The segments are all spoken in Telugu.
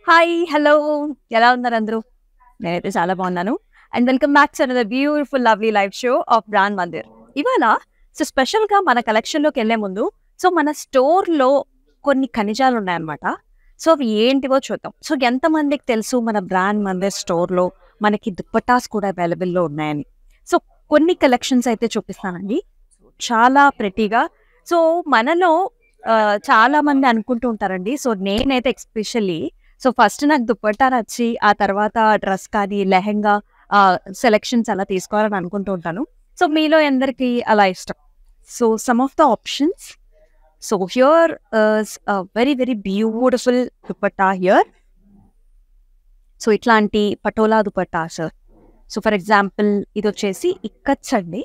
హాయ్! హలో! ఎలా ఉన్నారు అందరూ? నేనైతే చాలా బాగున్నాను. And welcome back to another beautiful lovely live show off brand Mandir. ఇవాళ స్పెషల్‌గా మన కలెక్షన్‌లోకెళ్ళే ముందు మన స్టోర్‌లో కొన్ని ఖనిజాలున్నాయన్నమాట. అవి ఏంటివో చూద్దాం. ఎంతమందికి తెలుసు మన బ్రాండ్ మందిర్ స్టోర్‌లో మనకి దుప్పటాస్ కూడా అవైలబుల్‌లో ఉన్నాయని. సో, కొన్ని కలెక్షన్స్ అయితే చూపిస్తానండి. చాలా ప్రెట్టీగా. సో, మనలో చాలామంది అనుకుంటూ ఉంటారండి. నేనైతే ఎస్పెషల్లీ ఫస్ట్ నాకు దుపట్టా నచ్చి, ఆ తర్వాత డ్రెస్ కానీ, లెహెంగా సెలక్షన్స్ అలా తీసుకోవాలని అనుకుంటూ ఉంటాను. మీలో ఎందరికి అలా ఇష్టం? Some of the options. Here is very very beautiful dupatta here. ఇట్లాంటి పటోలా దుపట్టాస్. ఫర్ ఎగ్జాంపుల్ ఇదొచ్చేసి ఇక్కత్స్ అండి.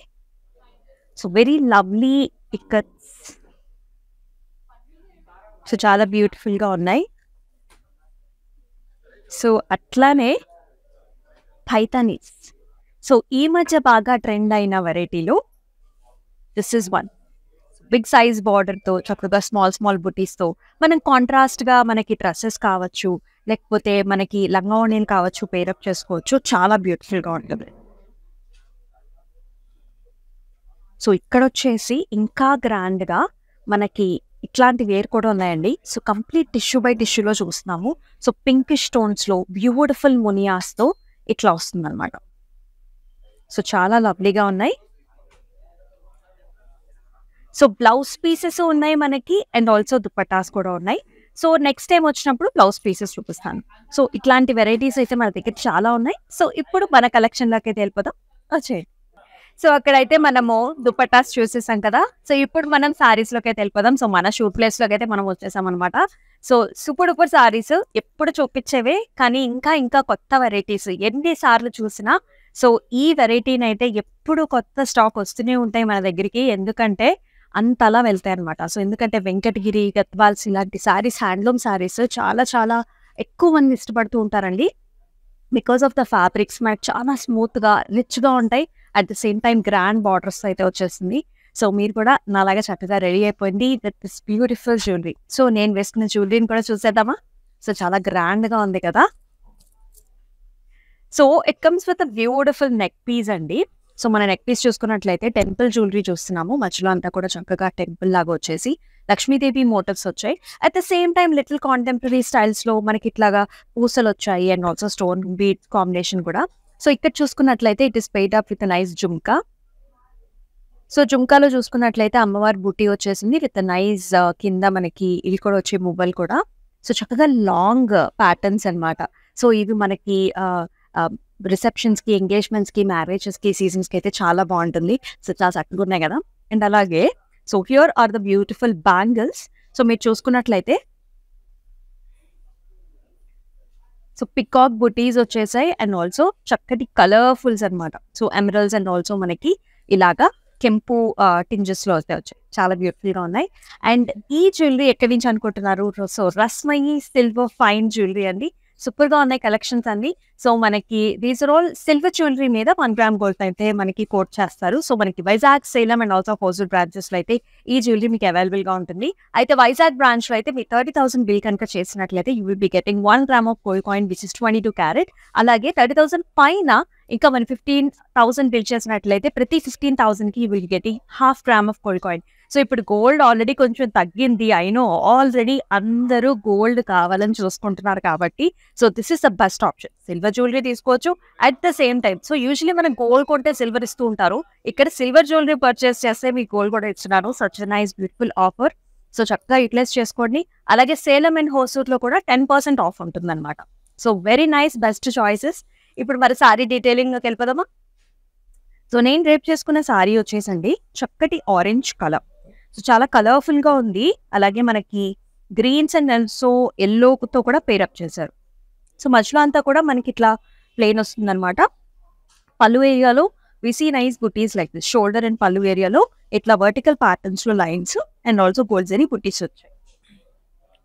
Very lovely ikkats. చాలా బ్యూటిఫుల్‌గా ఉన్నాయి. అట్లానే పైతానీస్. ఈ మధ్య బాగా ట్రెండ్ అయిన వెరైటీలో this is one. Big size బార్డర్‌తో చక్కగా స్మాల్ స్మాల్ బుటీస్‌తో మనం కాంట్రాస్ట్‌గా మనకి డ్రెసెస్ కావచ్చు, లేకపోతే మనకి లంగా ఓణీలు కావచ్చు పేరప్ చేసుకోవచ్చు. చాలా బ్యూటిఫుల్‌గా ఉంటుంది. ఇక్కడొచ్చేసి ఇంకా గ్రాండ్‌గా మనకి ఇట్లాంటి వేర్ కూడా ఉన్నాయండి. కంప్లీట్ టిష్యూ బై టిష్యూలో చూస్తున్నాము. పింకిష్ స్టోన్స్‌లో బ్యూటిఫుల్ మునియాస్‌తో ఇట్లా వస్తుందన్నమాట. చాలా లవ్లీగా ఉన్నాయి. బ్లౌజ్ పీసెస్ ఉన్నాయి మనకి అండ్ ఆల్సో దుపట్టాస్ కూడా ఉన్నాయి. నెక్స్ట్ టైం వచ్చినప్పుడు బ్లౌజ్ పీసెస్ చూపిస్తాను. ఇట్లాంటి వెరైటీస్ అయితే మన దగ్గర చాలా ఉన్నాయి. ఇప్పుడు మన కలెక్షన్‌లోకి అయితే వెళ్ళిపోదాం. వచ్చేయండి. అక్కడైతే మనము దుపట్టాస్ చూసేసాం కదా! ఇప్పుడు మనం శారీస్‌లోకి అయితే వెళ్ళిపోదాం. మన షూట్ ప్లేస్‌లోకి అయితే మనం వచ్చేసామన్నమాట. సూపర్ డూపర్ శారీస్ ఎప్పుడు చూపించేవే, కానీ ఇంకా ఇంకా కొత్త వెరైటీస్ ఎన్ని సార్లు చూసినా ఈ వెరైటీనైతే ఎప్పుడు కొత్త స్టాక్ వస్తూనే ఉంటాయి మన దగ్గరికి. ఎందుకంటే అంతలా వెళ్తాయన్నమాట. ఎందుకంటే వెంకటగిరి, గద్వాల్స్ ఇలాంటి శారీస్, హ్యాండ్లూమ్ శారీస్ చాలా చాలా ఎక్కువ మంది ఇష్టపడుతూ ఉంటారండి. బికాస్ ఆఫ్ ద ఫ్యాబ్రిక్స్ మనకు చాలా స్మూత్‌గా, రిచ్‌గా ఉంటాయి. At the same time grand borders అయితే వచ్చేసింది. మీరు కూడా నాలాగా చక్కగా రెడీ అయిపోయింది విత్ దిస్ బ్యూటిఫుల్ జ్యువెలరీ. నేను వేసుకున్న జ్యువెలరీని కూడా చూసేద్దామా? చాలా గ్రాండ్‌గా ఉంది కదా! It comes with a beautiful neck piece అండి. మన నెక్ పీస్ చూసుకున్నట్లయితే టెంపుల్ జ్యువెలరీ చూస్తున్నాము. మధ్యలో అంతా కూడా చక్కగా టెంపుల్ లాగా వచ్చేసి లక్ష్మీదేవి మోటివ్స్ వచ్చాయి. At the same time little contemporary స్టైల్స్‌లో మనకి ఇట్లాగా పూసలు వచ్చాయి and also stone beads combination కూడా. ఇక్కడ చూసుకున్నట్లయితే it is paired up with nice jhumka. జుమ్కాలో చూసుకున్నట్లయితే అమ్మవారి బుట్టి వచ్చేసింది విత్ నైస్ కింద మనకి ఇవి కూడా వచ్చే మువ్వలు కూడా. చక్కగా లాంగ్ ప్యాటర్న్స్ అన్నమాట. ఇవి మనకి రిసెప్షన్స్‌కి, ఎంగేజ్‌మెంట్స్‌కి, మ్యారేజెస్‌కి, సీజన్స్‌కి అయితే చాలా బాగుంటుంది. చాలా చక్కగా ఉన్నాయి కదా! అండ్ అలాగే here are the beautiful bangles. మీరు చూసుకున్నట్లయితే పికాక్ బుటీస్ వచ్చేసాయి అండ్ ఆల్సో చక్కటి కలర్ఫుల్స్ అన్నమాట. ఎమరల్డ్స్ అండ్ ఆల్సో మనకి ఇలాగా కెంపు టింజెస్‌లో అయితే వచ్చాయి. చాలా బ్యూటిఫుల్‌గా ఉన్నాయి. అండ్ ఈ జ్యువెలరీ ఎక్కడి నుంచి అనుకుంటున్నారు? రస్మయి సిల్వర్ ఫైన్ జ్యువెలరీ అండి. సూపర్‌గా ఉన్నాయి కలెక్షన్స్ అన్ని. మనకి these are all silver jewellery మీద 1 గ్రామ్ గోల్డ్ అయితే మనకి కోట్ చేస్తారు. మనకి వైజాగ్, సేలం అండ్ ఆల్సో హోసూర్ బ్రాంచెస్‌లో అయితే ఈ జ్యువెలరీ మీకు అవైలబుల్‌గా ఉంటుంది. అయితే వైజాగ్ బ్రాంచ్‌లో అయితే మీరు 30,000 బిల్ కనుక చేసినట్లయితే you will be getting 1 gram of gold coin which is 22 carat. అలాగే 30,000 పైన ఇంకా మనం 15,000 బిల్ చేసినట్లయితే ప్రతి 15,000కి you will getting half gram of gold coin. ఇప్పుడు గోల్డ్ ఆల్రెడీ కొంచెం తగ్గింది. ఐ నో ఆల్రెడీ అందరూ గోల్డ్ కావాలని చూసుకుంటున్నారు కాబట్టి this is the best option. Silver jewellery తీసుకోవచ్చు at the same time. Usually మనం గోల్డ్ కొంటే సిల్వర్ ఇస్తూ ఉంటారు. ఇక్కడ సిల్వర్ జ్యువెలరీ పర్చేస్ చేస్తే మీకు గోల్డ్ కూడా ఇస్తున్నారు. Such nice beautiful offer. చక్కగా యూటిలైజ్ చేసుకోండి. అలాగే సేలం అండ్ హోసూర్లో కూడా 10% ఆఫ్ ఉంటుందన్నమాట. Very nice best choices. ఇప్పుడు మరి సారీ డీటెయిలింగ్‌లోకి వెళ్ళిపోదామా? నేను రేపు చేసుకున్న సారీ వచ్చేసండి చక్కటి ఆరెంజ్ కలర్. చాలా కలర్ఫుల్‌గా ఉంది. అలాగే మనకి గ్రీన్స్ అండ్ ఆల్సో యెల్లోతో కూడా పేరప్ చేశారు. మధ్యలో అంతా కూడా మనకి ఇట్లా ప్లెయిన్ వస్తుందన్నమాట. పళ్ళు ఏరియాలో we see nice butis like this. Shoulder and pallu ఏరియాలో ఇట్లా వర్టికల్ ప్యాటర్న్స్‌లో lines and also gold zari butis వచ్చాయి.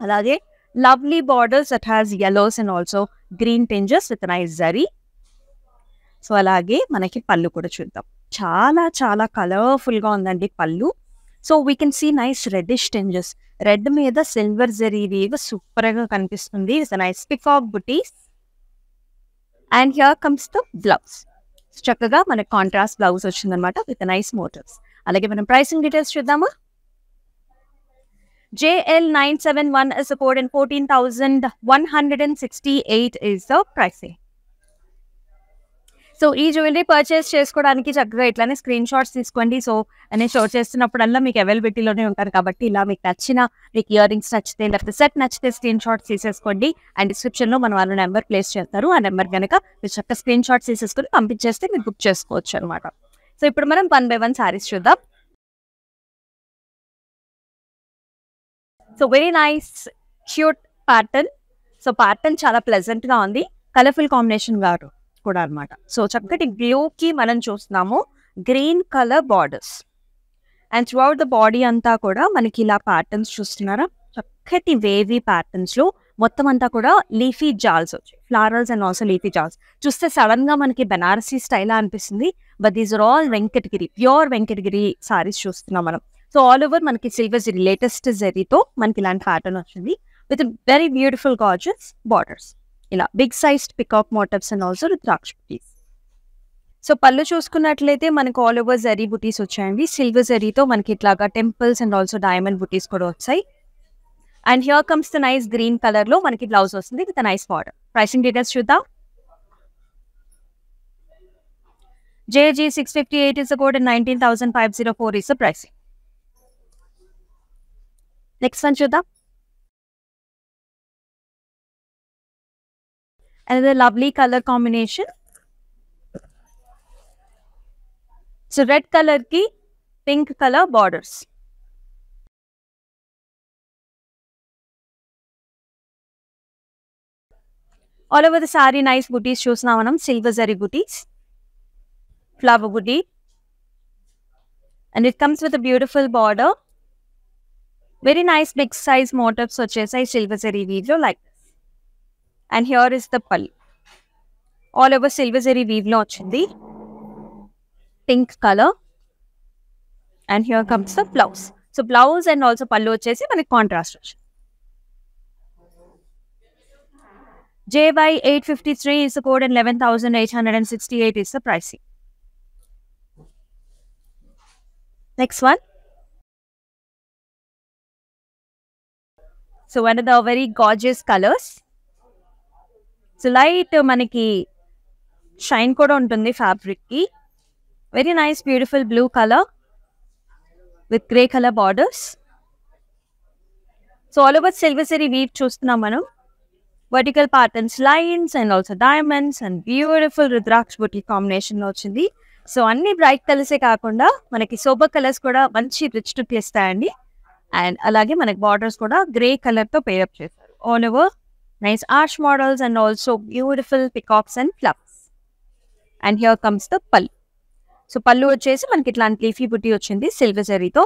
అలాగే lovely borders that has yellows and also green tinges with nice zari. అలాగే మనకి పళ్ళు కూడా చూద్దాం. చాలా చాలా కలర్ఫుల్‌గా ఉందండి pallu. We can see nice reddish tinges. Red మీద సిల్వర్ జరీ వీవ్ సూపర్ గా కనిపిస్తుంది. It's nice peacock butis. And here comes the blouse. చక్కగా మనకి కాంట్రాస్ట్ బ్లౌజ్ వచ్చింది అనమాట విత్ నైస్ మోటివ్స్. అలాగే మనం ప్రైసింగ్ డీటెయిల్స్ చూద్దామా. JL971 is the code and 14,168 is the pricing. So ఈ జ్యువెలరీ పర్చేస్ చేసుకోవడానికి చక్కగా ఇట్లానే స్క్రీన్ షాట్స్ తీసుకోండి. సో నేను షో చేస్తున్నప్పుడల్లా మీకు అవైలబిలిటీలోనే ఉంటారు కాబట్టి ఇలా మీకు ఇయర్ రింగ్స్ నచ్చితే లేకపోతే సెట్ నచ్చితే స్క్రీన్ షాట్స్ తీసేసుకోండి. అండ్ డిస్క్రిప్షన్లో మన వాళ్ళ నెంబర్ ప్లేస్ చేస్తారు. ఆ నెంబర్ కనుక మీరు చక్కగా స్క్రీన్ షాట్స్ తీసేసుకొని పంపించేస్తే మీరు బుక్ చేసుకోవచ్చు అనమాట. సో ఇప్పుడు మనం 1 by 1 సారీస్ చూద్దాం. So very nice cute pattern. So pattern చాలా ప్లెజెంట్ గా ఉంది. కలర్ఫుల్ కాంబినేషన్ గారు కూడా అనమాట. సో చక్కటి బ్లూకి మనం చూస్తున్నాము green colour borders. And through out the body అంతా కూడా మనకి ఇలా ప్యాటర్న్స్ చూస్తున్నారా, చక్కటి వేవీ ప్యాటర్న్స్ లో మొత్తం అంతా కూడా లీఫీ జాల్స్ వచ్చాయి. Florals and also leafy jaals. చూస్తే సడన్ గా మనకి బెనారసీ స్టైల్ అనిపిస్తుంది. But these are all Venkatagiri, pure Venkatagiri saris చూస్తున్నాం మనం. సో ఆల్ ఓవర్ మనకి సిల్వర్ జరీ, లేటెస్ట్ జరీతో మనకి ఇలాంటి ప్యాటర్న్ వచ్చింది with very beautiful gorgeous borders. ఇలా big sized peacock motifs and also rudraksha butis. So పళ్ళు చూసుకున్నట్లయితే మనకు ఆల్ ఓవర్ జరీ బుటీస్ వచ్చాయండి. సిల్వర్ జరీతో మనకి ఇట్లాగా టెంపుల్స్ అండ్ ఆల్సో డైమండ్ బుటీస్ కూడా వచ్చాయి. And here comes the nice green colour లో మనకి బ్లౌజ్ వస్తుంది with nice border. Pricing details చూద్దాం. JG658 is the code and 19,504 is the pricing. Next one చూద్దాం. Another lovely color combination. So red color ki pink color borders. All over the saree nice booties chusna manam. Silver zari booties, flower booty, and it comes with a beautiful border. Very nice big size motifs vachesai silver zari weave lo like this. And here is the pallu. All over silver zari weave lo ochindi. Pink color. And here comes the blouse. So blouse and also pallu వచ్చేసి మనకి కాంట్రాస్ట్ వచ్చింది. JY853 is the code and 11,868 is the pricing. Next one. So one of the very gorgeous colors. So light మనకి షైన్ కూడా ఉంటుంది ఫ్యాబ్రిక్ కి. Very nice beautiful blue colour with grey colour borders. So all over silver zari weave చూస్తున్నాం మనం. Vertical patterns, lines and also diamonds and beautiful rudraksha buti combination లో వచ్చింది. సో అన్ని బ్రైట్ కలర్సే కాకుండా మనకి సోబర్ కలర్స్ కూడా మంచి రిచ్ లుక్ ఇస్తాయండి. అండ్ అలాగే మనకి బార్డర్స్ కూడా గ్రే కలర్ తో పేరప్ చేశారు. All over nice arch models and also beautiful peacocks and flowers. And here comes the pallu. So pallu వచ్చేసి మనకి ఇట్లాంటి leafy booty వచ్చింది సిల్వర్ జరీతో.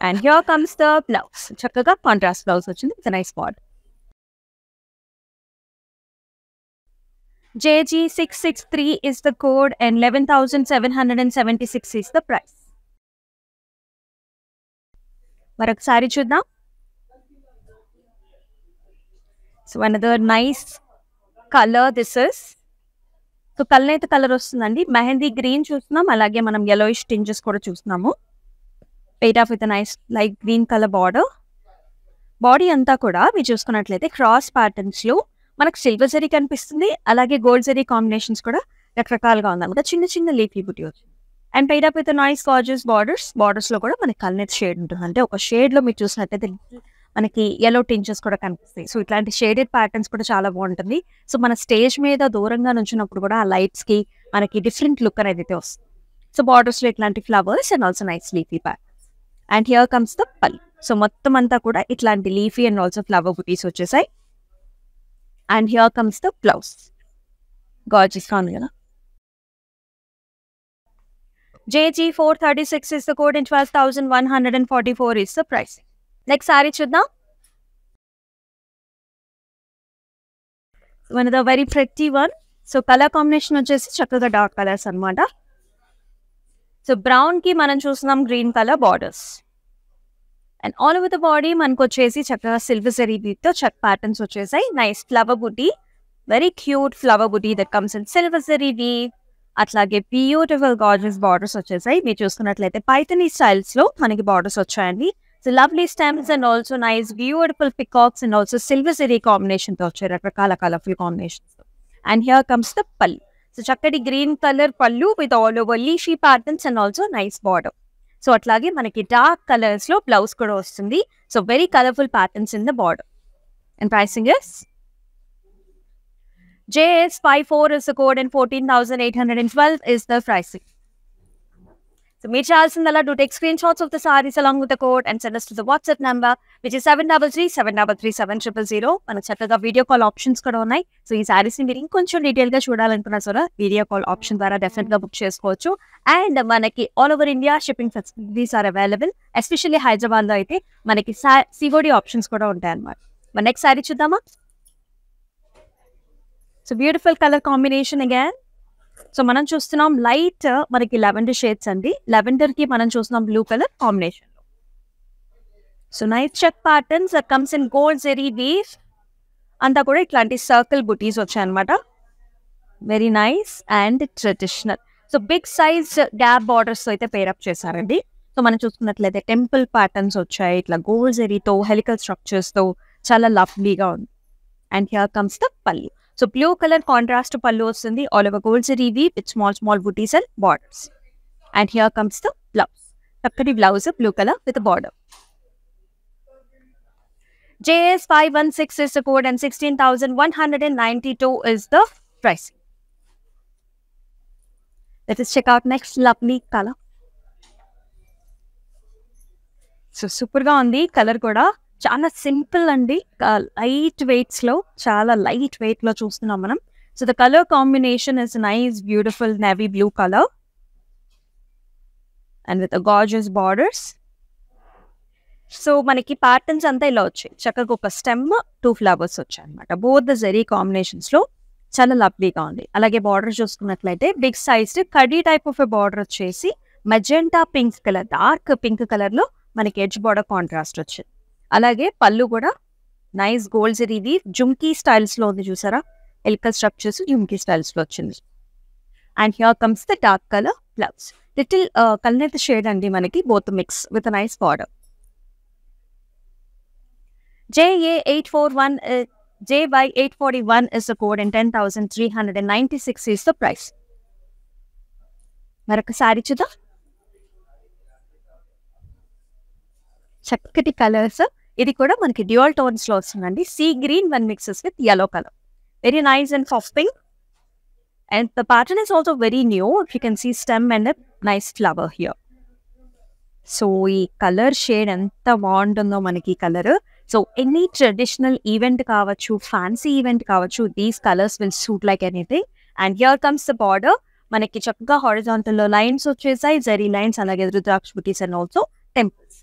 And here comes the blouse. చక్కగా కాంట్రాస్ట్ బ్లౌజ్ వచ్చింది with nice border. JG663 is the code and 11,776 is the price. మరొకసారి చూద్దాం. So another nice color this is. So కల్నేత కలర్ వస్తుందండి. మెహందీ గ్రీన్ చూస్తున్నాం, అలాగే మనం yellowish tinges కూడా చూస్తున్నాము. paid off with a nice light green color border. Body అంతా కూడా మీరు చూసుకున్నట్లయితే క్రాస్ ప్యాటర్న్స్ లో మనకు సిల్వర్ జరీ కనిపిస్తుంది, అలాగే గోల్డ్ జరీ కాంబినేషన్స్ కూడా రకరకాలుగా ఉందన్నమాట. చిన్న చిన్న లీఫీ బుటీ వచ్చింది. And paid off with a nice gorgeous borders లో కూడా మనకి కల్నేత షేడ్ ఉంటుంది. అంటే ఒక షేడ్ లో మీరు చూసినట్లయితే మనకి yellow tinges కూడా కనిపిస్తాయి. సో ఇట్లాంటి షేడెడ్ ప్యాటర్న్స్ కూడా చాలా బాగుంటుంది. సో మన స్టేజ్ మీద దూరంగా నుంచినప్పుడు కూడా ఆ లైట్స్ కి మనకి డిఫరెంట్ లుక్ అనేది అయితే వస్తుంది. సో బార్డర్స్ లో ఇట్లాంటి flowers and also nice leafy patterns. And here comes the pallu. So మొత్తం అంతా కూడా ఇట్లాంటి లీఫీ అండ్ ఆల్సో ఫ్లవర్ బుటీస్ వచ్చేసాయి. And here comes the blouse. Gorgeous గా ఉంది కదా. JG436 is the code and 12,144 is the price. Next sari చూద్దాం. One of the very pretty one. So colour combination వచ్చేసి చక్కగా డార్క్ కలర్స్ అనమాట. సో బ్రౌన్ కి మనం చూస్తున్నాం green colour borders. And all over the body మనకు వచ్చేసి చక్కగా సిల్వర్ జరీ తో చెక్ ప్యాటర్న్స్ వచ్చేసాయి. Nice flower buti, very cute flower buti that comes in silver zari weave. అట్లాగే బ్యూటిఫుల్ గార్జియస్ బార్డర్స్ వచ్చేసాయి. మీరు చూసుకున్నట్లయితే పైథనీ స్టైల్స్ లో మనకి బార్డర్స్ వచ్చాయండి. So lovely stems and also nice beautiful peacocks and also silver zari combination తో వచ్చాయి, రకరకాల colourful combinations. And here comes the pallu. So చక్కటి గ్రీన్ కలర్ పల్లు with all over leafy patterns and also nice border. So అట్లాగే మనకి డార్క్ కలర్స్ లో బ్లౌజ్ కూడా వస్తుంది. So very colourful patterns in the border. And pricing is JS54 is the code and 14,812 is the pricing. So మీరు చేయాల్సిందల్లా do take screenshots of the sarees along with the code and send us to the WhatsApp number which is 733-733-7000. మనకు చక్కగా వీడియో కాల్ ఆప్షన్స్ కూడా ఉన్నాయి. సో ఈ సారీస్ ని మీరు ఇంకొంచెం డీటెయిల్ గా చూడాలనుకున్నా సరే వీడియో కాల్ ఆప్షన్ ద్వారా డెఫినెట్ గా బుక్ చేసుకోవచ్చు. అండ్ మనకి all over India shipping facilities are available. Especially Hyderabad లో అయితే మనకి COD ఆప్షన్స్ కూడా ఉంటాయి అన్నమాట. మన నెక్స్ట్ సారీ చూద్దామా? So beautiful colour combination again. So మనం చూస్తున్నాం లైట్ మనకి లెవెండర్ షేడ్స్ అండి. లెవెండర్ కి మనం చూస్తున్నాం blue colour combination. So nice check patterns that comes in gold zari weave. అంతా కూడా ఇట్లాంటి సర్కిల్ బుటీస్ వచ్చాయన్నమాట. Very nice and traditional. So big size gap borders తో అయితే పేరప్ చేశారండి. సో మనం చూసుకున్నట్లయితే టెంపుల్ ప్యాటర్న్స్ వచ్చాయి, ఇట్లా గోల్డ్ జెరీతో హెలికల్ స్ట్రక్చర్స్ తో చాలా లవ్లీగా ఉంది. And here comes the pallu. So blue colour contrast pallu వస్తుంది, all over gold zari weave with small butis and borders. And here comes the blouse. చక్కటి blouse blue colour with border. JS516 is the code and 16,192 is the price. Let us check out next lovely color. So super గా ఉంది కలర్ కూడా. చాలా సింపుల్ అండి, లైట్ వెయిట్స్ లో, చాలా లైట్ వెయిట్ లో చూస్తున్నాం మనం. So the colour combination is nice beautiful navy blue colour and with gorgeous borders. So మనకి ప్యాటర్న్స్ అంతా ఇలా వచ్చాయి, చక్కగా ఒక స్టెమ్ 2 ఫ్లవర్స్ వచ్చాయి అనమాట. బోత్ ద జెరీ కాంబినేషన్స్ లో చాలా లవ్లీగా ఉంది. అలాగే బార్డర్ చూసుకున్నట్లయితే big size kadi type of a border వచ్చేసి magenta pink colour, dark pink colour లో మనకి ఎడ్జ్ బార్డర్ కాంట్రాస్ట్ వచ్చింది. అలాగే పళ్ళు కూడా nice gold zari weave jhumki styles లో ఉంది, చూసారా? ఎలికల్ స్ట్రక్చర్స్ జుమ్కీ స్టైల్స్ లో వచ్చింది. And here comes the dark colour blouse. Little కల్నేత షేడ్ అండి మనకి, both mix with nice border. JY841 is the code and 10,396 is the price. మరొక సారీ చూద్దాం. చక్కటి కలర్స్. ఇది కూడా మనకి డ్యూయల్ టోన్స్ లో వస్తుందండి. Sea green one mixes with yellow colour. Very nice and popping. And the pattern is also very new. If you can see stem and nice flower here. So ఈ కలర్ షేడ్ ఎంత బాగుంటుందో మనకి ఈ colour. So any traditional event కావచ్చు, ఫ్యాన్సీ ఈవెంట్ కావచ్చు, these colours will suit like anything. And here comes the border. మనకి చక్కగా హారిజాంటల్ లో లైన్స్ వచ్చేసాయి, జరీ లైన్స్, అలాగే రుద్రాక్ష బుటీస్ and also temples.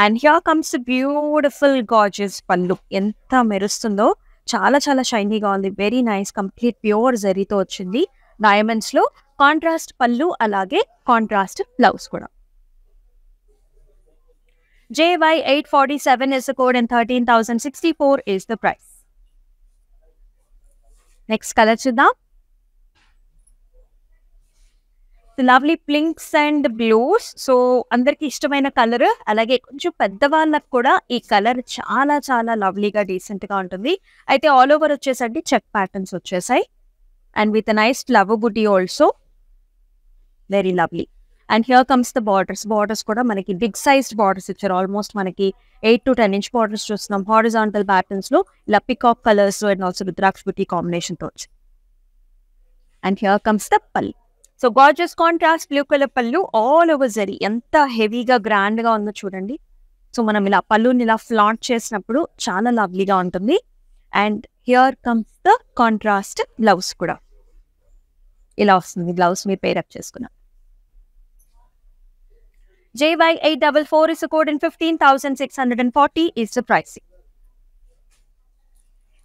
And here comes beautiful gorgeous పళ్ళు. ఎంత మెరుస్తుందో, చాలా చాలా షైనీగా ఉంది. వెరీ నైస్, కంప్లీట్ ప్యూర్ జరీతో వచ్చింది. డైమండ్స్ లో కాంట్రాస్ట్ పళ్ళు, అలాగే కాంట్రాస్ట్ బ్లౌజ్ కూడా. JY847 is the code and 13,064 is the price. Next color చూద్దాం. Lovely pinks and blues. So అందరికి ఇష్టమైన కలర్. అలాగే కొంచెం పెద్దవాళ్ళకు కూడా ఈ కలర్ చాలా చాలా లవ్లీగా డీసెంట్ గా ఉంటుంది. అయితే ఆల్ ఓవర్ వచ్చేసండి చెక్ ప్యాటర్న్స్ వచ్చేసాయి and with nice flower buti also. Very lovely. And here comes the borders. Borders కూడా మనకి బిగ్ సైజ్డ్ బార్డర్స్ ఇచ్చారు. ఆల్మోస్ట్ మనకి 8 to 10 inch బార్డర్స్ చూస్తున్నాం. హారిజాంటల్ ప్యాటర్న్స్ లో ఇలా peacock colours and also rudraksha buti combination తో వచ్చి. And here comes the pallu. So gorgeous contrast blue colour పళ్ళు, ఆల్ ఓవర్ జరీ. ఎంత హెవీగా గ్రాండ్ గా ఉందో చూడండి. సో మనం ఇలా పళ్ళుని ఇలా ఫ్లాంట్ చేసినప్పుడు చాలా లవ్లీగా ఉంటుంది. And here comes the contrast blouse కూడా ఇలా వస్తుంది. బ్లౌజ్ మీరు పేరప్ చేసుకున్నాం. JY844 is the code and 15,640 is the pricing.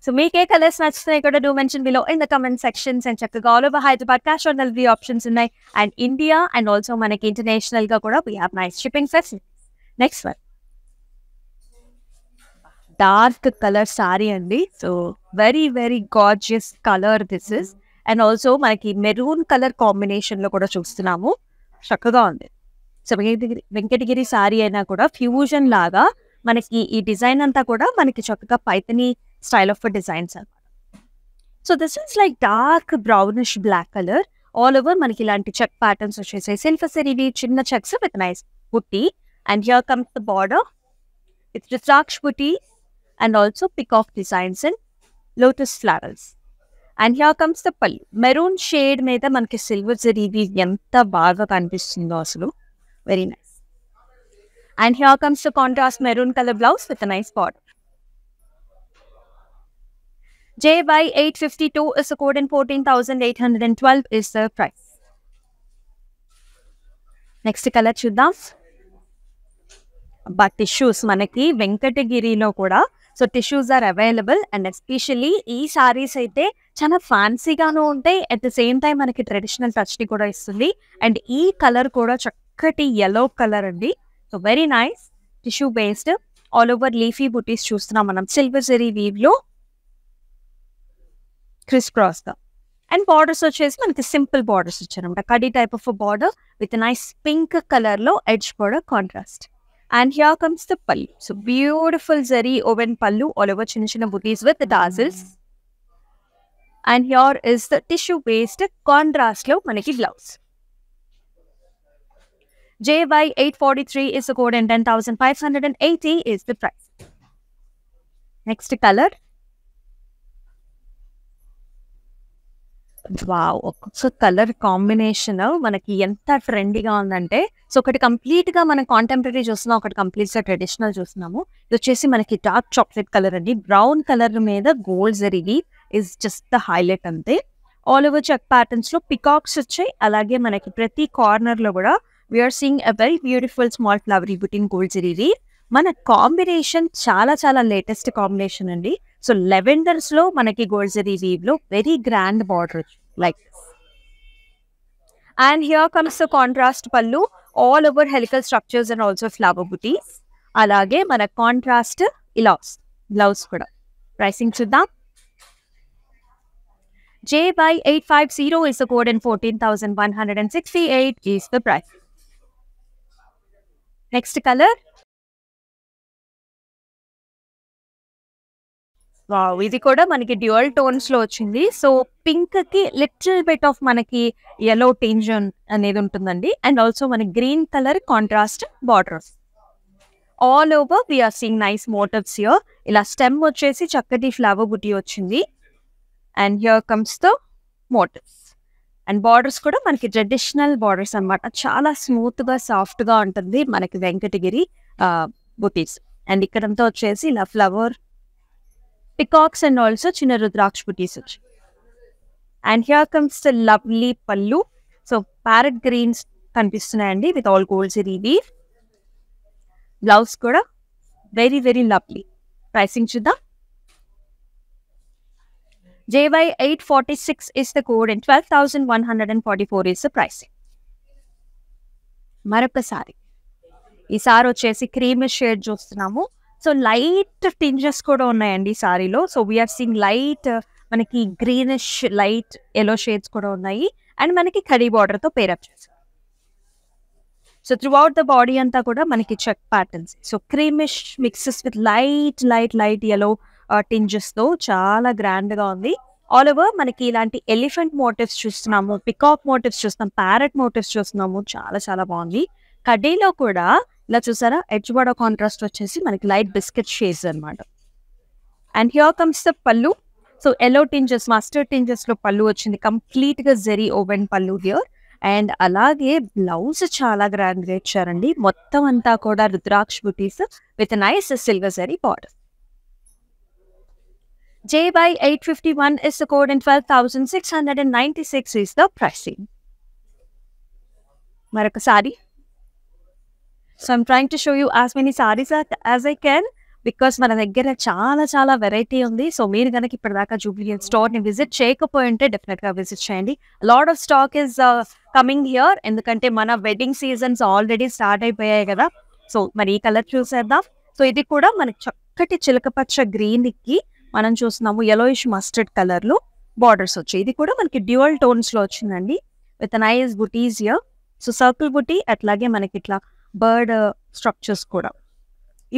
So make a colors నచ్చుతున్నాయి కూడా do mention below in the comment sections. And చక్కగా all over Hyderabad cash on delivery options ఉన్నాయి. And India and also మనకి international గా కూడా we have nice shipping facilities. Next one. Dark colour sari అండి. So very very gorgeous colour this is. And also మనకి మెరూన్ కలర్ కాంబినేషన్ లో కూడా చూస్తున్నాము. చక్కగా ఉంది. సో వెంకటగిరి సారీ అయినా కూడా ఫ్యూజన్ లాగా మనకి ఈ డిజైన్ అంతా కూడా మనకి చక్కగా పైథనీ స్టైల్ ఆఫ్ డిజైన్స్ అనమాట. So this is like dark brownish black colour. All over మనకి ఇలాంటి చెక్ ప్యాటర్న్స్ వచ్చేసాయి. సిల్వర్ జరీ చిన్న checks with nice butti. And here comes the border with rudraksha butti and also peacock designs and lotus flowers. And here comes the pallu. Maroon shade మీద మనకి సిల్వర్ జరీ ఎంత బాగా కనిపిస్తుందో అసలు. Very nice. And here comes the contrast maroon colour blouse with nice border. JY852 is the code and 14,812 is the price. Next color చూద్దాం. బట్ టిష్యూస్ మనకి వెంకటగిరిలో కూడా so tissues are available. And especially ఈ సారీస్ అయితే చాలా ఫ్యాన్సీగాను ఉంటాయి. అట్ ద సేమ్ టైం మనకి ట్రెడిషనల్ టచ్ని కూడా ఇస్తుంది. అండ్ ఈ కలర్ కూడా చక్కటి yellow కలర్ అండి. So very nice tissue based all over leafy బుటీస్ చూస్తున్నాం మనం సిల్వర్ జరీ వీవ్లో క్రిస్ క్రాస్ గా. అండ్ బార్డర్స్ వచ్చేసి మనకి సింపుల్ బార్డర్స్ ఇచ్చారనమాట. కడీ type of border with nice pink colour లో edge border contrast. And here comes the pallu. So beautiful zari oven పల్లు ఆల్ ఓవర్ చిన్న చిన్న బుటీస్ with tassels. And here is the tissue based contrast లో మనకి blouse. JY843 is the code and 10,580 is the price. Next color. Wow! ఒక్కొక్క కలర్ కాంబినేషన్ మనకి ఎంత ట్రెండీగా ఉందంటే సో ఒకటి కంప్లీట్ గా మనం కాంటెంపరీ చూస్తున్నాం, ఒకటి కంప్లీట్ గా ట్రెడిషనల్ చూస్తున్నాము. ఇది వచ్చేసి మనకి డార్క్ చాక్లెట్ కలర్ అండి. బ్రౌన్ కలర్ మీద gold zari is just the highlight అంతే. ఆల్ ఓవర్ చెక్ ప్యాటర్న్స్ లో పికాక్స్ వచ్చాయి. అలాగే మనకి ప్రతి కార్నర్ లో కూడా we're seeing a very beautiful small flowery బుటీన్ గోల్డ్ జరీ. మన కాంబినేషన్ చాలా చాలా లేటెస్ట్ కాంబినేషన్ అండి. సో లెవెండర్స్ లో మనకి గోల్డ్ జరీ వీవ్ లో very grand border like this. And here comes the contrast pallu all over helical structures and also flower booties. Alage mana contrast ilas blouse kuda. Pricing chuddam. JY850 is the code and 14,168 is the price. Next color. వావ్! ఇది కూడా మనకి డ్యూయల్ టోన్స్ లో వచ్చింది. సో పింక్ కి లిటిల్ బిట్ ఆఫ్ మనకి yellow tinge అనేది ఉంటుందండి. అండ్ ఆల్సో మనకి green colour contrast borders. All over we are seeing nice motives here. ఇలా స్టెమ్ వచ్చేసి చక్కటి ఫ్లవర్ బుటీ వచ్చింది. And here comes the motives. And borders కూడా మనకి ట్రెడిషనల్ బార్డర్స్ అనమాట. చాలా స్మూత్ గా సాఫ్ట్ గా ఉంటుంది మనకి వెంకటగిరి బుటీస్. అండ్ ఇక్కడంతా వచ్చేసి ఇలా ఫ్లవర్ పికాక్స్ అండ్ ఆల్సో చిన్న రుద్రాక్ష బుటీస్ వచ్చి. And here comes the lovely pallu. So parrot greens కనిపిస్తున్నాయండి with all gold zari weave. Blouse కూడా వెరీ వెరీ లవ్లీ. ప్రైసింగ్ చూద్దాం. JY846 is the code and 12,144 is the pricing. మరొకసారి ఈసారి వచ్చేసి క్రీమ్ షేడ్ చూస్తున్నాము. సో లైట్ టింజెస్ కూడా ఉన్నాయండి ఈ సారీలో. సో వీఆర్ సీయింగ్ లైట్ మనకి గ్రీనిష్ లైట్ ఎల్లో షేడ్స్ కూడా ఉన్నాయి. అండ్ మనకి కడీ బార్డర్ తో పేరప్ చేసాం. So through the body అంతా కూడా మనకి check patterns. So creamish mixes with light light light yellow tinges తో చాలా గ్రాండ్ గా ఉంది. ఆల్ ఓవర్ మనకి ఇలాంటి ఎలిఫెంట్ మోటివ్స్ చూస్తున్నాము, పికాక్ మోటివ్స్ చూస్తున్నాం, ప్యారెట్ మోటివ్స్ చూస్తున్నాము. చాలా చాలా బాగుంది. కడ్డీలో కూడా ఇలా చూసారా ఎడ్జ్ బార్డర్ కాంట్రాస్ట్ వచ్చేసి మనకి లైట్ బిస్కెట్ షేడ్స్ అనమాట. And here comes the pallu. So yellow tinges mustard tinges లో పల్లు వచ్చింది. కంప్లీట్ గా జరీ ఓవెన్ పల్లు హియర్. అండ్ అలాగే బ్లౌజ్ చాలా గ్రాండ్ గా ఇచ్చారండి. మొత్తం అంతా కూడా రుద్రాక్ష బుటీస్ with nice silver zari border. JY851 is the code and 12,696 is the pricing. మరొకసారి. So I'm trying to show you as many saris as I can because మన దగ్గర చాలా చాలా వెరైటీ ఉంది. సో మీరు కనుక ఇప్పటిదాకా జూబ్లీ స్టోర్ ని విజిట్ చేయకపోయి ఉంటే డెఫినెట్ గా విజిట్ చేయండి. Lot of stock is coming here. ఎందుకంటే మన వెడ్డింగ్ సీజన్స్ ఆల్రెడీ స్టార్ట్ అయిపోయాయి కదా. సో మరి ఈ కలర్ చూసేద్దాం. సో ఇది కూడా మనకి చక్కటి చిలకపచ్చ గ్రీన్ కి మనం చూస్తున్నాము yellowish మస్టర్డ్ కలర్ లో బార్డర్స్ వచ్చాయి. ఇది కూడా మనకి డ్యూయల్ టోన్స్ లో వచ్చిందండి with nice butis here. So circle buti, అట్లాగే మనకి ఇట్లా బర్డ్ స్ట్రక్చర్స్ కూడా.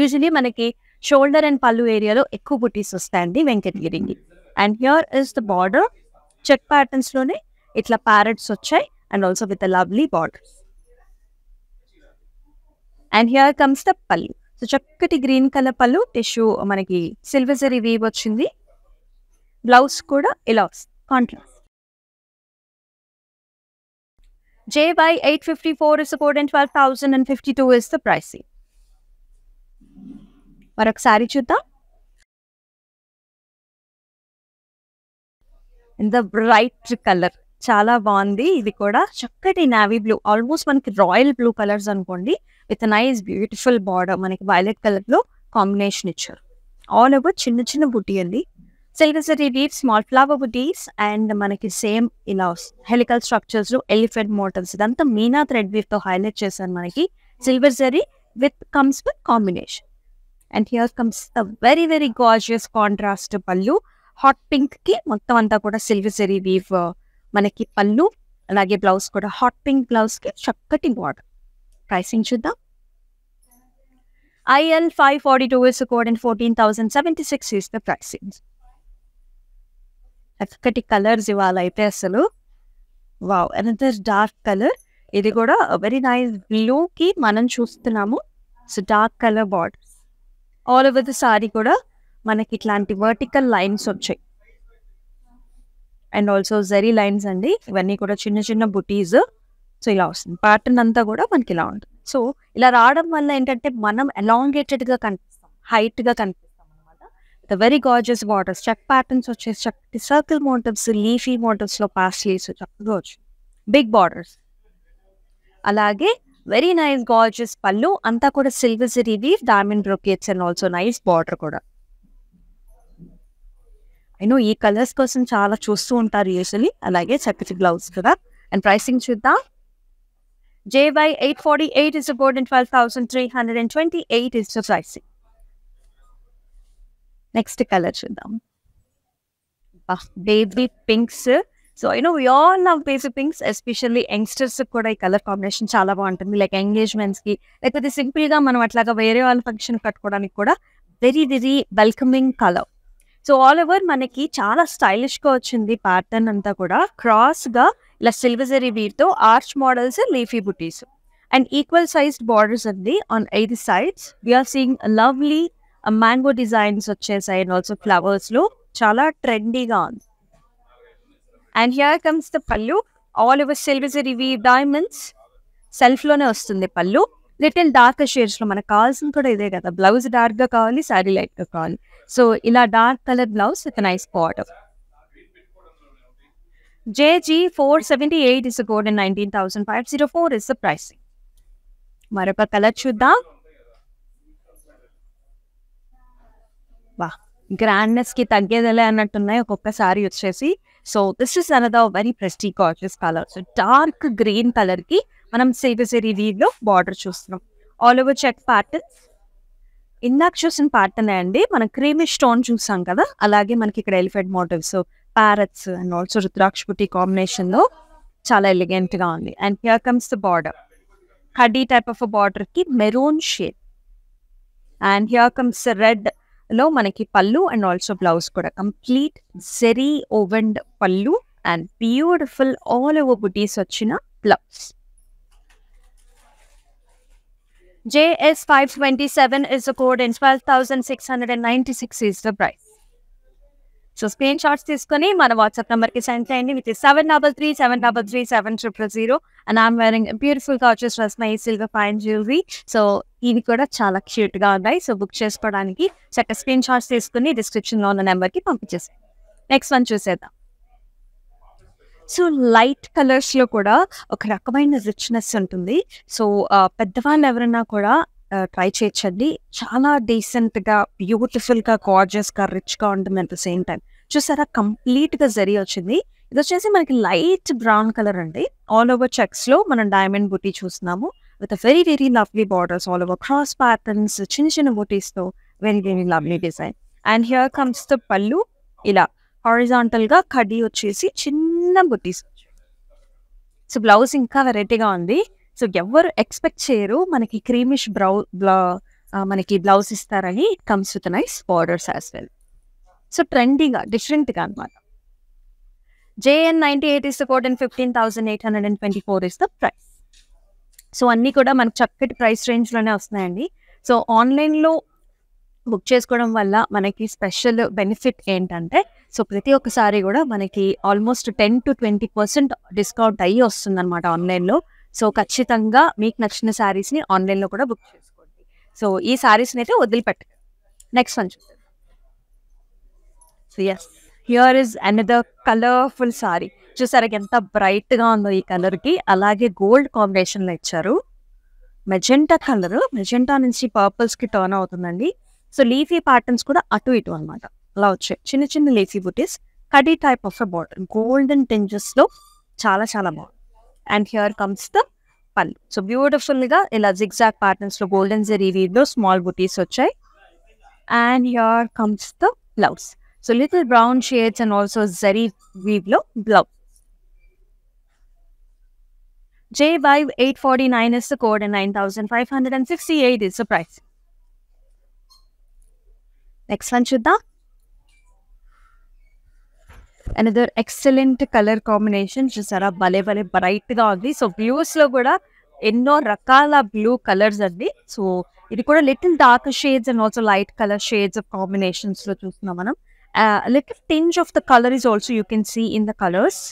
యూజువలీ మనకి షోల్డర్ అండ్ పళ్ళు ఏరియాలో ఎక్కువ బుటీస్ వస్తాయండి వెంకటగిరికి. And here is the border, check patterns లోనే ఇట్లా ప్యారెట్స్ వచ్చాయి and also with lovely borders. And here comes the pallu. So చక్కటి గ్రీన్ కలర్ పళ్ళు, టిష్యూ మనకి సిల్వర్ జరీ వీవ్ వచ్చింది. బ్లౌజ్ కూడా ఇలా వస్తుంది contrast. JY 854 is the code and 12,052 is the pricing. మరొకసారి చూద్దాం. ఇన్ ద బ్రైట్ కలర్ చాలా బాగుంది. ఇది కూడా చక్కటి నావీ బ్లూ, ఆల్మోస్ట్ మనకి రాయల్ బ్లూ కలర్స్ అనుకోండి, విత్ నైస్ బ్యూటిఫుల్ బార్డర్. మనకి వైలెట్ కలర్ లో కాంబినేషన్ ఇచ్చారు. ఆల్ ఓవర్ చిన్న చిన్న బుటీ అండి, silver zari weave, small flower బుటీస్ అండ్ మనకి సేమ్ ఇలా హెలికల్ స్ట్రక్చర్స్ లో ఎలిఫెంట్ మోటివ్స్. ఇదంతా మీనా థ్రెడ్ వీవ్ తో హైలైట్ చేశారు మనకి. Silver zari comes with combination. And here comes the very very gorgeous contrast pallu. Hot pink కి మొత్తం అంతా కూడా సిల్వర్ జరీ వీవ్ మనకి పళ్ళు, అలాగే బ్లౌజ్ కూడా హాట్ పింక్ బ్లౌజ్ కి చక్కటి బార్డర్. ప్రైసింగ్ చూద్దాం. IL 542 is the code and 14,076 is the pricing. చక్కటి కలర్స్ ఇవాళ అయితే అసలు వావ్. అనదర్ డార్క్ కలర్, ఇది కూడా వెరీ నైస్ బ్లూ కి మనం చూస్తున్నాము. So dark colour borders all over the sorry కూడా మనకి ఇట్లాంటి వర్టికల్ లైన్స్ వచ్చాయి అండ్ ఆల్సో జరీ లైన్స్ అండి. ఇవన్నీ కూడా చిన్న చిన్న బుటీస్. సో ఇలా వస్తుంది ప్యాటర్న్ అంతా కూడా మనకి ఇలా ఉంటుంది. సో ఇలా రావడం వల్ల ఏంటంటే మనం ఎలాంగేటెడ్ గా కనిపిస్తాం, హైట్ గా కనిపిస్తాం అనమాట. The very gorgeous borders, check patterns వచ్చేసి చక్కటి సర్కిల్ మోటివ్స్, లీఫీ మోటివ్స్ లో పాస్లీస్ చక్కగా వచ్చి బిగ్ బార్డర్స్. అలాగే వెరీ నైస్ గార్జియస్ పళ్ళు, అంతా కూడా silver zari weave, diamond brocades and also nice border కూడా. అయినో ఈ కలర్స్ కోసం చాలా చూస్తూ ఉంటారు యూజువలీ. అలాగే చక్కటి బ్లౌజ్ కూడా. అండ్ ప్రైసింగ్ చూద్దాం. JY 848 is the code and 12,328 is the pricing. Next colour చూద్దాం. Baby pinks. So we all love baby pinks, especially youngsters కూడా ఈ కలర్ కాంబినేషన్ చాలా బాగుంటుంది. లైక్ ఎంగేజ్మెంట్స్ కి, లేకపోతే సింపుల్ గా మనం అట్లాగా వేరే వాళ్ళ ఫంక్షన్ కట్టుకోవడానికి కూడా very very welcoming colour. So all over మనకి చాలా స్టైలిష్ గా వచ్చింది ప్యాటర్న్ అంతా కూడా. క్రాస్ గా ఇలా సిల్వర్ జరీ వీవ్ తో ఆర్చ్ మోడల్స్, లీఫీ బుటీస్ అండ్ ఈక్వల్ సైజ్డ్ బార్డర్స్ అండి on 8 sides. We are seeing lovely mango designs వచ్చేసాయి అండ్ ఆల్సో ఫ్లవర్స్ లో చాలా ట్రెండీగా ఉంది. And here comes the pallu, all over silver zari weave diamonds. Self లోనే వస్తుంది పళ్ళు, లిటిల్ డార్క్ షేడ్స్ లో. మనకు కావాల్సింది కూడా ఇదే కదా, బ్లౌజ్ డార్క్ గా కావాలి, శారీ లైట్ గా కావాలి. సో ఇలా dark colour blouse with nice border. JG 478 is the code and 19,504 is the pricing. మరొక కలర్ చూద్దాం. వా, గ్రాండ్నెస్ కి తగ్గేదలే అన్నట్టున్నాయి ఒక్కొక్కసారి వచ్చేసి. So this is another very pretty gorgeous colour. So dark green colour కి మనం సిల్వర్ జరీ వీవ్ లో బార్డర్ చూస్తున్నాం. All over check patterns. ఇందాక చూసిన ప్యాటర్న్ అండి, మనం క్రీమిష్ స్టోన్ చూసాం కదా, అలాగే మనకి ఇక్కడ elephant motifs, parrots and also rudraksha buti combination లో చాలా ఎలిగెంట్ గా ఉంది. And here comes the border, kaddi type of border కి maroon shade. And here comes red లో మనకి పళ్ళు అండ్ ఆల్సో బ్లౌజ్ కూడా complete zari woven pallu and beautiful all over butis వచ్చిన blouse. JS 527 is the code and 12,696 is the price. So screen shots తీసుకొని మన వాట్సాప్ నెంబర్ కి సెండ్ చేయండి with 7337337000. And I'm wearing beautiful gorgeous Rasmai silver fine jewellery. So ఇవి కూడా చాలా క్యూట్ గా ఉన్నాయి. సో బుక్ చేసుకోవడానికి చక్కగా స్క్రీన్ షాట్స్ తీసుకుని డిస్క్రిప్షన్ లో ఉన్న నెంబర్ కి పంపించేసాయి. నెక్స్ట్ వన్ చూసేద్దాం. సో లైట్ కలర్స్ లో కూడా ఒక రకమైన రిచ్నెస్ ఉంటుంది. సో పెద్దవాళ్ళు ఎవరైనా కూడా ట్రై చేయొచ్చండి. చాలా డీసెంట్ గా, బ్యూటిఫుల్ గా, గార్జియస్ గా, రిచ్ గా ఉంటుంది. అట్ ద సేమ్ టైం చూసారా కంప్లీట్ గా జరీ వచ్చింది. ఇది వచ్చేసి మనకి లైట్ బ్రౌన్ కలర్ అండి. ఆల్ ఓవర్ చెక్స్ లో మనం డైమండ్ బుటీ చూస్తున్నాము with very very lovely borders all over cross patterns, చిన్న చిన్న బుటీస్ తో very very lovely design. And here comes the పళ్ళు. ఇలా హారిజాంటల్ గా కడ్డీ వచ్చేసి చిన్న బుటీస్. సో బ్లౌజ్ ఇంకా వెరైటీగా ఉంది. సో ఎవరు ఎక్స్పెక్ట్ చేయరు మనకి క్రీమిష్ మనకి బ్లౌజ్ ఇస్తారని. It comes with nice borders as well. So ట్రెండీగా డిఫరెంట్గా అనమాట. JN98 is the code and 15,824 is the price. So అన్నీ కూడా మనకు చక్కటి ప్రైస్ రేంజ్లోనే వస్తున్నాయండి. సో ఆన్లైన్లో బుక్ చేసుకోవడం వల్ల మనకి స్పెషల్ బెనిఫిట్ ఏంటంటే, సో ప్రతి ఒక్కసారి కూడా మనకి ఆల్మోస్ట్ 10 to 20% డిస్కౌంట్ అయ్యి వస్తుందన్నమాట ఆన్లైన్లో. సో ఖచ్చితంగా మీకు నచ్చిన శారీస్ని ఆన్లైన్లో కూడా బుక్ చేసుకోండి. సో ఈ శారీస్ని అయితే వదిలిపెట్టండి. నెక్స్ట్ వన్ చూద్దాం. So yes, here is another colourful sari. చూసారా ఎంత బ్రైట్గా ఉందో ఈ కలర్కి. అలాగే గోల్డ్ కాంబినేషన్లో ఇచ్చారు. మెజెంటా కలర్, మెజెంటా నుంచి పర్పుల్స్కి టర్న్ అవుతుందండి. సో లీఫీ ప్యాటర్న్స్ కూడా అటు ఇటు అనమాట అలా వచ్చాయి. చిన్న చిన్న leafy butis, kadi type of border, golden టెంజెస్లో చాలా చాలా బాగుంది. And here comes the pallu. So బ్యూటిఫుల్గా ఇలా జిగ్జాగ్ ప్యాటర్న్స్లో గోల్డెన్ జరీ వీవ్లో స్మాల్ బుటీస్ వచ్చాయి. And here comes the blouse. So little brown shades and also zari వీవ్లో blouse. JY849 is the code and 9,568 is the price. Next one చూద్దాం. Another excellent colour combination. చూసారా భలే భలే బ్రైట్గా ఉంది. సో బ్లూస్లో కూడా ఎన్నో రకాల బ్లూ కలర్స్ అండి. సో ఇది కూడా little dark shades and also light colour shades of కాంబినేషన్స్లో చూస్తున్నాం మనం. Little tinge of the colour is also you can see in the colours.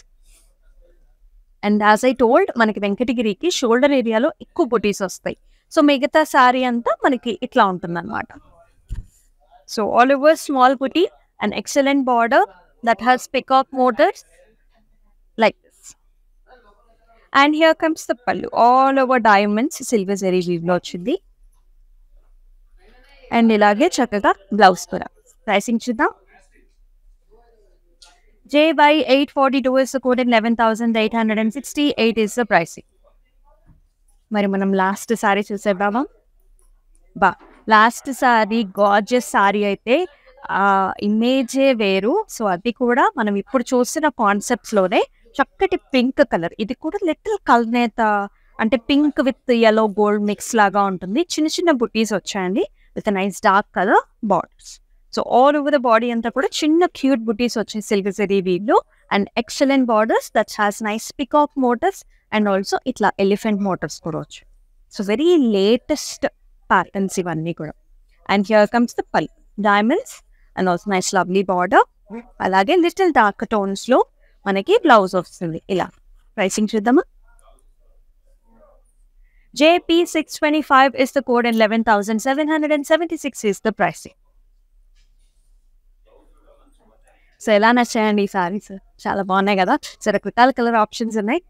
And as I told మనకి వెంకటగిరికి షోల్డర్ ఏరియాలో ఎక్కువ బుటీస్ వస్తాయి. సో మిగతా శారీ అంతా మనకి ఇట్లా ఉంటుందన్నమాట. So all over small buti and excellent border that has peacock motifs like this. And here comes the pallu, all over diamonds, silver zari weave lo ochindi. And ilage chakkaga blouse kuda. Pricing chuddam. JY842 is the code and 11,868 is the pricing. మరి మనం లాస్ట్ సారీ చూసేద్దామా? లాస్ట్ సారీ గార్జియస్ సారీ అయితే ఇమేజే వేరు. సో అది కూడా మనం ఇప్పుడు చూసిన కాన్సెప్ట్స్లోనే చక్కటి పింక్ కలర్. ఇది కూడా లిటిల్ కల్నేత అంటే pink with yellow gold mix లాగా ఉంటుంది. చిన్న చిన్న బుటీస్ వచ్చాయండి with nice dark colour borders. So all over the body అంతా కూడా చిన్న క్యూట్ బుటీస్ వచ్చాయి సిల్వర్ జరీ వీవ్లో. And excellent borders that has nice peacock motifs and also ఇట్లా ఎలిఫెంట్ మోటివ్స్ కూడా వచ్చాయి. సో వెరీ లేటెస్ట్ ప్యాటర్న్స్ ఇవన్నీ కూడా. And here comes the pallu diamonds and also nice lovely border. అలాగే లిటిల్ డార్క్ టోన్స్లో మనకి బ్లౌజ్ వస్తుంది ఇలా. ప్రైసింగ్ చూద్దామా? JP625 is the code and 11,776 is the pricing. So ఎలా నచ్చాయండి ఈ సారీస్? చాలా బాగున్నాయి కదా. సో రకరకాల కలర్ ఆప్షన్స్ ఉన్నాయి.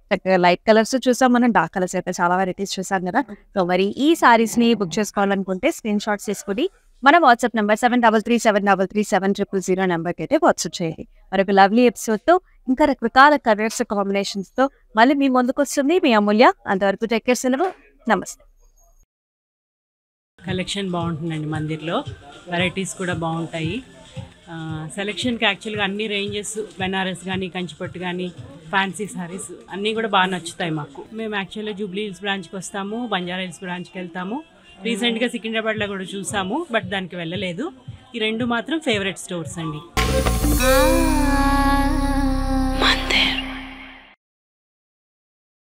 లైట్ కలర్స్ చూసాం మనం, డార్క్ కలర్స్ అయితే చాలా వెరైటీస్ చూసాం కదా. సో మరి ఈ సారీస్ని బుక్ చేసుకోవాలనుకుంటే స్క్రీన్ షాట్స్ తీసుకుని మన వాట్సాప్ నెంబర్ 7337337000 నెంబర్కి అయితే వాట్సాప్ చేయండి. మరొక లవ్లీ ఎపిసోడ్తో ఇంకా రకరకాల కలర్స్ కాంబినేషన్స్తో మళ్ళీ మీ ముందుకు వస్తుంది మీ అమూల్య. అంతవరకు టేక్ కేర్. సెలవు. నమస్తే. కలెక్షన్ బాగుంటుందండి మందిర్లో. వెరైటీస్ కూడా బాగుంటాయి. సెలెక్షన్కి యాక్చువల్గా అన్ని రేంజెస్, బెనారస్ కానీ, కంచిపట్టు కానీ, ఫ్యాన్సీ సారీస్ అన్నీ కూడా బాగా నచ్చుతాయి మాకు. మేము యాక్చువల్గా జూబ్లీ హిల్స్ బ్రాంచ్కి వస్తాము, బంజారా హిల్స్ బ్రాంచ్కి వెళ్తాము. రీసెంట్గా సికింద్రాబాద్లో కూడా చూసాము, బట్ దానికి వెళ్ళలేదు. ఈ రెండు మాత్రం ఫేవరెట్ స్టోర్స్ అండి.